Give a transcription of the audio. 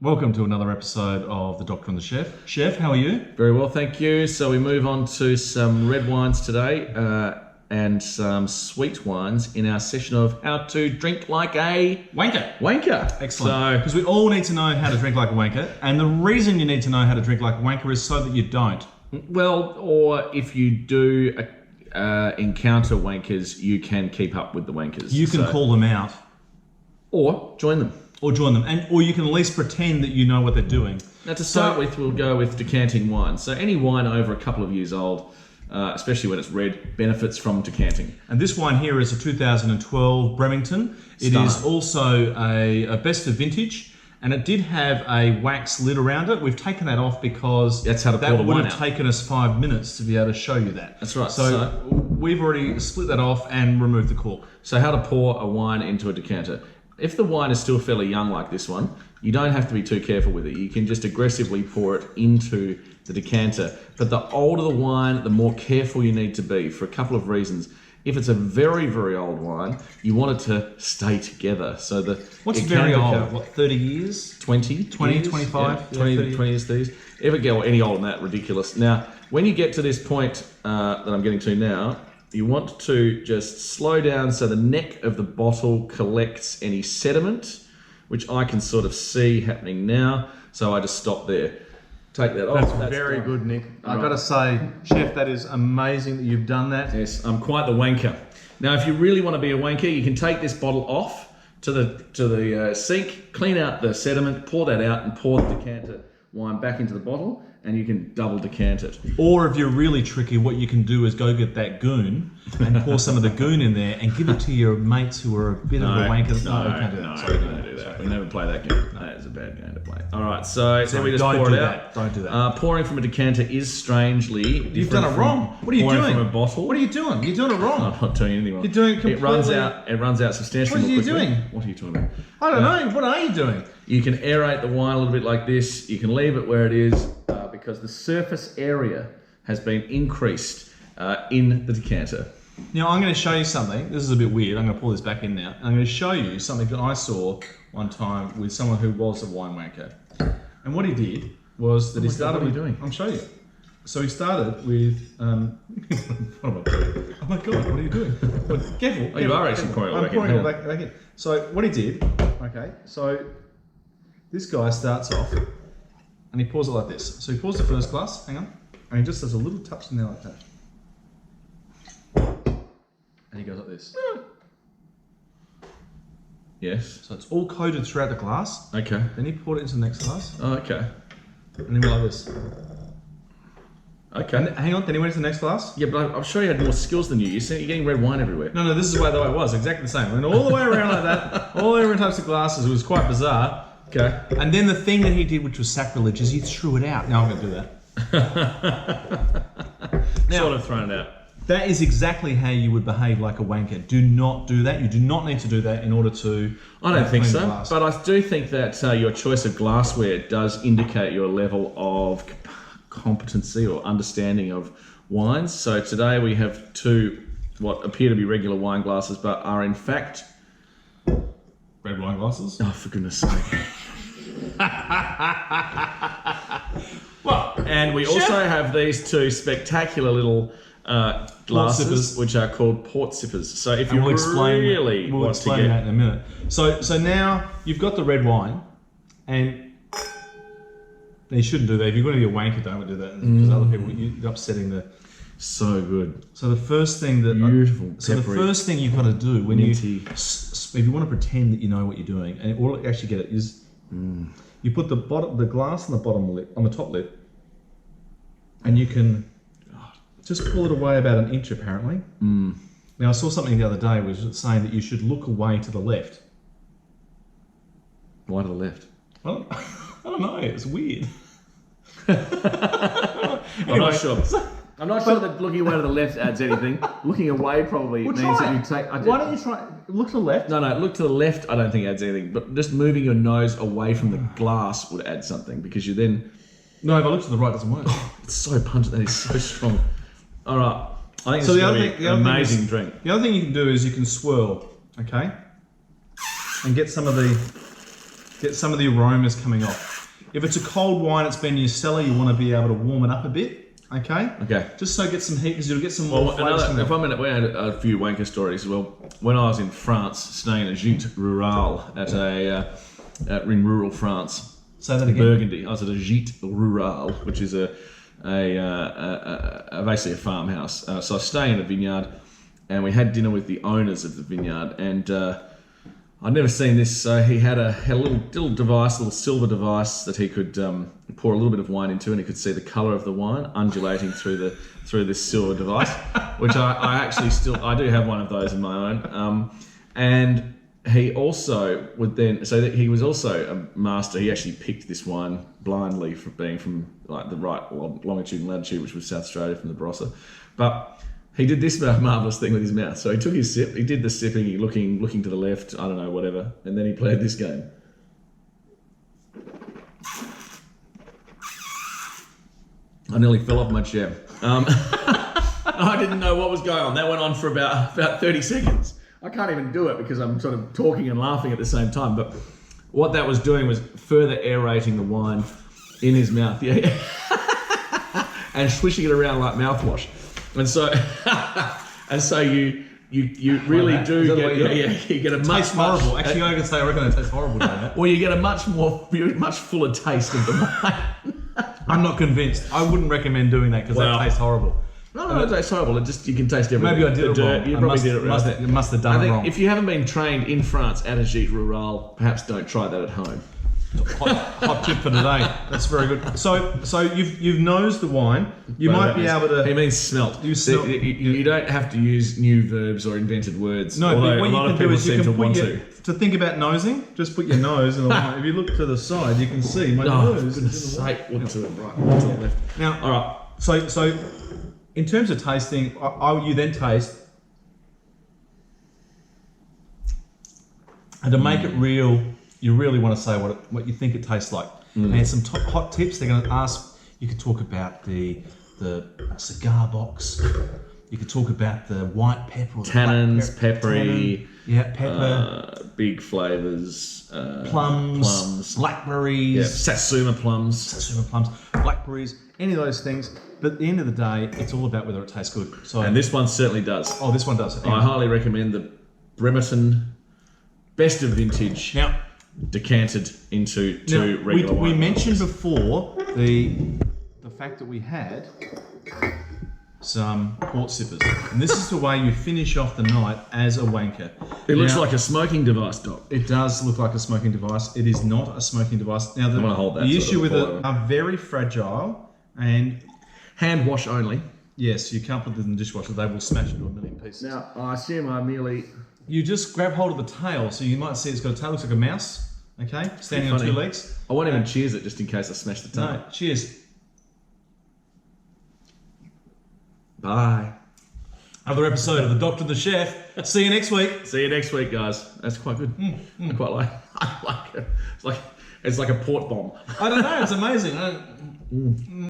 Welcome to another episode of The Doctor and the Chef. Chef, how are you? Very well, thank you. So we move on to some red wines today and some sweet wines in our session of how to drink like a wanker. Excellent. Because we all need to know how to drink like a wanker, and the reason you need to know how to drink like a wanker is so that you don't. Well, or if you do encounter wankers, you can keep up with the wankers. You can call them out. Or join them. Or you can at least pretend that you know what they're doing. Now to start with, we'll go with decanting wine. So any wine over a couple of years old, especially when it's red, benefits from decanting. And this wine here is a 2012 Bremerton. It is also a best of vintage, and it did have a wax lid around it. We've taken that off because that's how to pour the wine would out. have taken us 5 minutes to be able to show you that. That's right. So we've already split that off and removed the cork. So how to pour a wine into a decanter. If the wine is still fairly young like this one, you don't have to be too careful with it. You can just aggressively pour it into the decanter. But the older the wine, the more careful you need to be for a couple of reasons. If it's a very, very old wine, you want it to stay together. So What's very old? What, 30 years? 20, 25? Yeah, 20 years, 30 years. If it get any older than that, ridiculous. Now, when you get to this point that I'm getting to now, you want to just slow down so the neck of the bottle collects any sediment, which I can sort of see happening now. So I just stop there. Take that off. That's very done. Good, Nick. I've got to say, Chef, that is amazing that you've done that. Yes, I'm quite the wanker. Now, if you really want to be a wanker, you can take this bottle off to the sink, clean out the sediment, pour that out, and pour the decanter wine back into the bottle, and you can double decant it. Or if you're really tricky, what you can do is go get that goon and pour some of the goon in there and give it to your mates who are a bit of a wanker. No, we can't do that. Sorry, don't do that. We never play that game. That is a bad game to play. All right, so then we just pour it out. Don't do that. Pouring from a decanter is strangely different. You've done it wrong. What are you doing? From a bottle. What are you doing? You're doing it wrong. I'm not doing anything wrong. You're doing it completely. It runs out substantially more quickly. What are you doing? What are you talking about? I don't know. What are you doing? You can aerate the wine a little bit like this. You can leave it where it is because the surface area has been increased in the decanter. Now, I'm going to show you something. This is a bit weird. I'm going to pull this back in now. I'm going to show you something that I saw one time with someone who was a wine wanker. And what he did was that he started... What are you doing? I'll show you. So he started with... what am I doing? Oh my God, what are you doing? Well, careful. Oh, you are actually pouring it back in. I'm pouring it back in. So what he did, okay, so this guy starts off and he pours it like this. So he pours the first glass, hang on, and he just does a little touch in there like that. And he goes like this. Yes. So it's all coated throughout the glass. Okay. Then he poured it into the next glass. Oh, okay. And then he went like this. Okay. And hang on, then he went to the next glass. Yeah, but I'm sure you had more skills than you. You're getting red wine everywhere. No, this is the way it was, exactly the same. Went all the way around like that, all the different types of glasses. It was quite bizarre. Okay. And then the thing that he did, which was sacrilege, is he threw it out. Now I'm going to do that. Now, sort of thrown it out. That is exactly how you would behave like a wanker. Do not do that. You do not need to do that in order to... I don't think so, but I do think that your choice of glassware does indicate your level of competency or understanding of wines. So today we have two what appear to be regular wine glasses, but are in fact... red wine glasses? Oh, for goodness sake. Well, and we also have these two spectacular little glasses, which are called port sippers. So if you really we'll want to explain that in a minute. So now you've got the red wine, and you shouldn't do that. If you're going to be a wanker, don't do that because other people you're upsetting the. So good. So the first thing that beautiful. So the first thing you've got to do when if you want to pretend that you know what you're doing, and all you actually get it is you put the glass on the bottom lip, on the top lip, and you can just pull it away about an inch apparently. Now I saw something the other day which was saying that you should look away to the left. Why to the left? I don't know. It's weird. I'm not sure. I'm not sure that looking away to the left adds anything. Looking away probably means that you take... Why don't you try... Look to the left? No, look to the left I don't think adds anything. But just moving your nose away from the glass would add something because you then... No, if I look to the right, it doesn't work. It's so pungent. That is so strong. All right. I think so this is an amazing drink. The other thing you can do is you can swirl, okay? And get some of the Get some of the aromas coming off. If it's a cold wine, it's been in your cellar, you want to be able to warm it up a bit. Okay? Okay. Just so get some heat, because you'll get some more flavours from if we had a few wanker stories as well. When I was in France, staying in a gîte rural in rural France. Say that again. Burgundy. I was at a gîte rural, which is basically a farmhouse. So I stay in a vineyard, and we had dinner with the owners of the vineyard, and I'd never seen this. So he had a little device, a little silver device that he could pour a little bit of wine into, and he could see the colour of the wine undulating through this silver device, which I do have one of those in my own. And he also would then, so that he was also a master. He actually picked this wine blindly for being from like the right longitude and latitude, which was South Australia from the Barossa. But he did this marvelous thing with his mouth. So he took his sip, he did the sipping, he looking to the left, I don't know, whatever, and then he played this game. I nearly fell off my chair. I didn't know what was going on. That went on for about 30 seconds. I can't even do it because I'm sort of talking and laughing at the same time. But what that was doing was further aerating the wine in his mouth, yeah, and swishing it around like mouthwash. And so you really do get you get a much tastes horrible. Actually, I reckon it tastes horrible doing that. Well, you get a much fuller taste of the wine. I'm not convinced. I wouldn't recommend doing that because that tastes horrible. No, it tastes horrible. You can taste everything. Maybe I did it wrong. You probably did it right. You must have done it wrong. If you haven't been trained in France at a gîte rural, perhaps don't try that at home. Hot tip for today. That's very good. So you've nosed the wine. You might be able to. He means smelt. You don't have to use new verbs or invented words. No, but what you can do is you can put to think about nosing. Just put your nose in the wine. If you look to the side, you can see my nose. For goodness sake, look to the right, look to the left. Now, all right. So in terms of tasting, you then taste, and to make it real, you really want to say what you think it tastes like. And some hot tips. They're going to ask. You could talk about the cigar box. You could talk about the white pepper, or tannins, peppery. Pepper. Big flavours. Plums. Blackberries. Yeah, Satsuma plums. Blackberries. Any of those things. But at the end of the day, it's all about whether it tastes good. So, and this one certainly does. Oh, this one does. I highly recommend the Bremerton Best of Vintage. Now, decanted into regular wine. We mentioned before the fact that we had some port sippers, and this is the way you finish off the night as a wanker. It looks like a smoking device, Doc. It does look like a smoking device. It is not a smoking device. Now, I'm gonna hold that the issue with it are very fragile and hand wash only. Yes, you can't put them in the dishwasher. They will smash into a million pieces. Now, I assume I merely. You just grab hold of the tail, so you might see it's got a tail, looks like a mouse. Okay, standing on two legs. I won't even cheers it just in case I smash the tail. No, cheers. Bye. Another episode of The Doctor and the Chef. See you next week. See you next week, guys. That's quite good. I quite like. I like it. It's like a port bomb. I don't know. It's amazing.